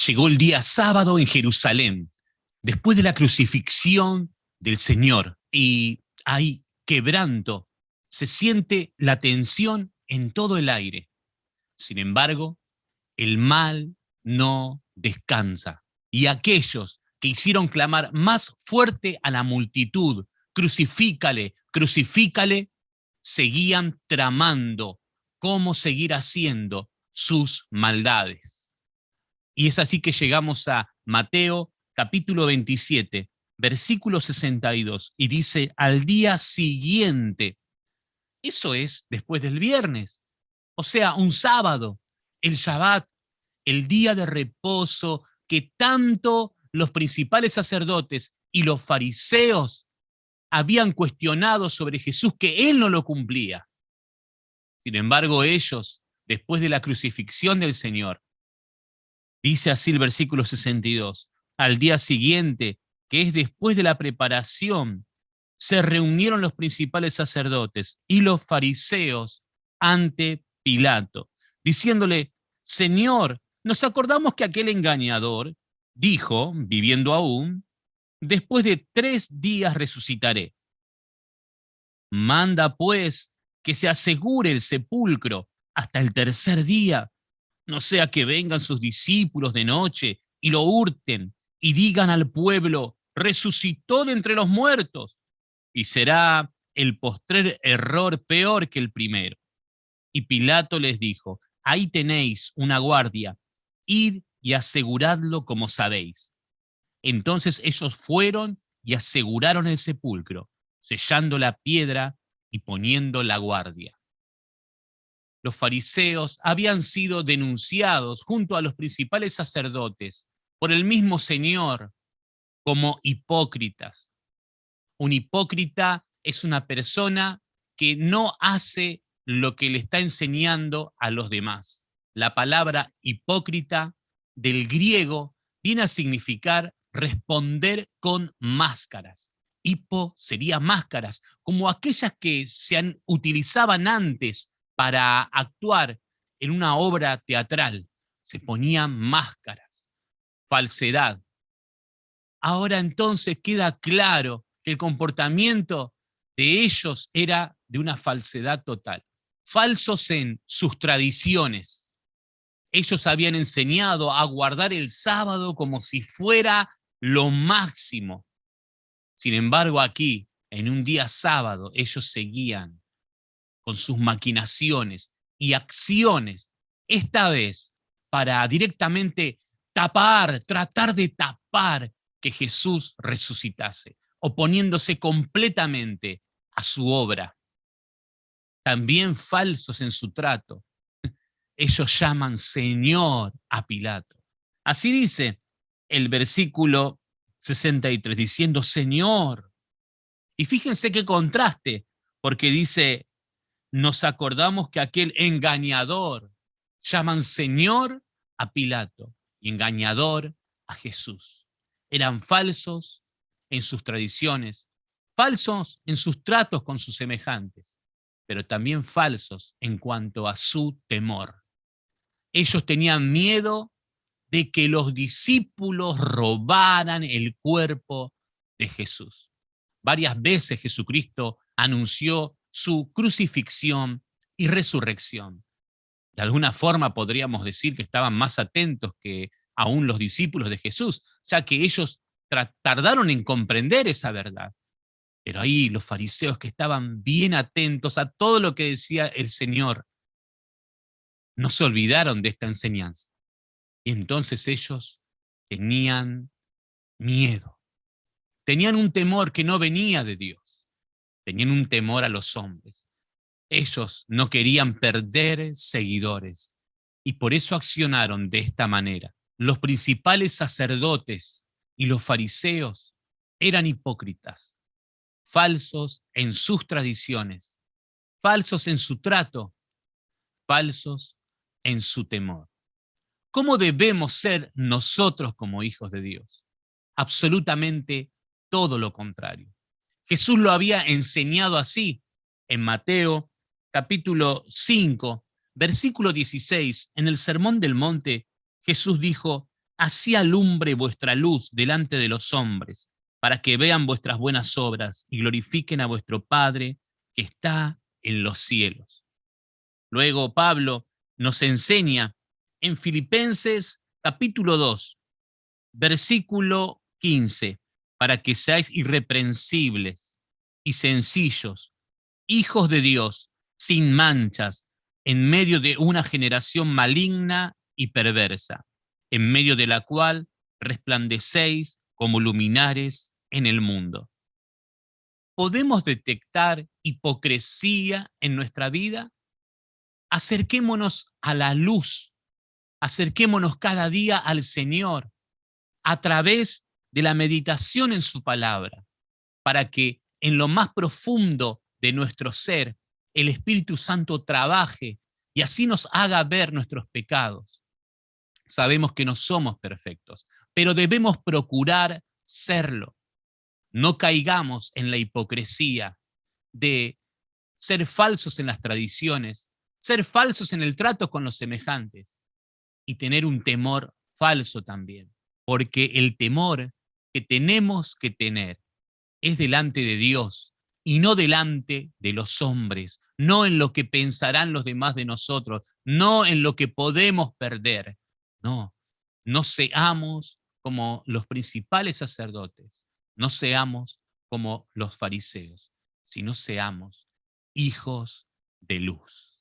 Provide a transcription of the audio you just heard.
Llegó el día sábado en Jerusalén, después de la crucifixión del Señor, y hay quebranto, se siente la tensión en todo el aire. Sin embargo, el mal no descansa, y aquellos que hicieron clamar más fuerte a la multitud, crucifícale, crucifícale, seguían tramando cómo seguir haciendo sus maldades. Y es así que llegamos a Mateo capítulo 27, versículo 62, y dice, al día siguiente, eso es después del viernes, o sea, un sábado, el Shabbat, el día de reposo que tanto los principales sacerdotes y los fariseos habían cuestionado sobre Jesús, que él no lo cumplía. Sin embargo, ellos, después de la crucifixión del Señor, dice así el versículo 62, al día siguiente, que es después de la preparación, se reunieron los principales sacerdotes y los fariseos ante Pilato, diciéndole, Señor, nos acordamos que aquel engañador dijo, viviendo aún, después de 3 días resucitaré. Manda pues que se asegure el sepulcro hasta el 3er día, no sea que vengan sus discípulos de noche y lo hurten y digan al pueblo, resucitó de entre los muertos, y será el postrer error peor que el primero. Y Pilato les dijo, ahí tenéis una guardia, id y aseguradlo como sabéis. Entonces ellos fueron y aseguraron el sepulcro, sellando la piedra y poniendo la guardia. Los fariseos habían sido denunciados junto a los principales sacerdotes por el mismo Señor como hipócritas. Un hipócrita es una persona que no hace lo que le está enseñando a los demás. La palabra hipócrita del griego viene a significar responder con máscaras. Hipo sería máscaras, como aquellas que se utilizaban antes para actuar en una obra teatral. Se ponían máscaras, falsedad. Ahora entonces queda claro que el comportamiento de ellos era de una falsedad total. Falsos en sus tradiciones. Ellos habían enseñado a guardar el sábado como si fuera lo máximo. Sin embargo, aquí, en un día sábado, ellos seguían con sus maquinaciones y acciones, esta vez para directamente tratar de tapar que Jesús resucitase, oponiéndose completamente a su obra. También falsos en su trato. Ellos llaman Señor a Pilato. Así dice el versículo 63, diciendo Señor. Y fíjense qué contraste, porque dice, nos acordamos que aquel engañador llaman Señor a Pilato y engañador a Jesús. Eran falsos en sus tradiciones, falsos en sus tratos con sus semejantes, pero también falsos en cuanto a su temor. Ellos tenían miedo de que los discípulos robaran el cuerpo de Jesús. Varias veces Jesucristo anunció su crucifixión y resurrección. De alguna forma podríamos decir que estaban más atentos que aún los discípulos de Jesús, ya que ellos tardaron en comprender esa verdad. Pero ahí los fariseos, que estaban bien atentos a todo lo que decía el Señor, no se olvidaron de esta enseñanza. Y entonces ellos tenían miedo. Tenían un temor que no venía de Dios. Tenían un temor a los hombres. Ellos no querían perder seguidores y por eso accionaron de esta manera. Los principales sacerdotes y los fariseos eran hipócritas, falsos en sus tradiciones, falsos en su trato, falsos en su temor. ¿Cómo debemos ser nosotros como hijos de Dios? Absolutamente todo lo contrario. Jesús lo había enseñado así en Mateo capítulo 5, versículo 16, en el Sermón del Monte, Jesús dijo, Así alumbre vuestra luz delante de los hombres, para que vean vuestras buenas obras y glorifiquen a vuestro Padre que está en los cielos. Luego Pablo nos enseña en Filipenses capítulo 2, versículo 15, para que seáis irreprensibles y sencillos, hijos de Dios, sin manchas, en medio de una generación maligna y perversa, en medio de la cual resplandecéis como luminares en el mundo. ¿Podemos detectar hipocresía en nuestra vida? Acerquémonos a la luz, acerquémonos cada día al Señor a través de la meditación en su palabra, para que en lo más profundo de nuestro ser el Espíritu Santo trabaje y así nos haga ver nuestros pecados. Sabemos que no somos perfectos, pero debemos procurar serlo. No caigamos en la hipocresía de ser falsos en las tradiciones, ser falsos en el trato con los semejantes y tener un temor falso también, porque el temor que tenemos que tener es delante de Dios y no delante de los hombres, no en lo que pensarán los demás de nosotros, no en lo que podemos perder. No, no seamos como los principales sacerdotes, no seamos como los fariseos, sino seamos hijos de luz.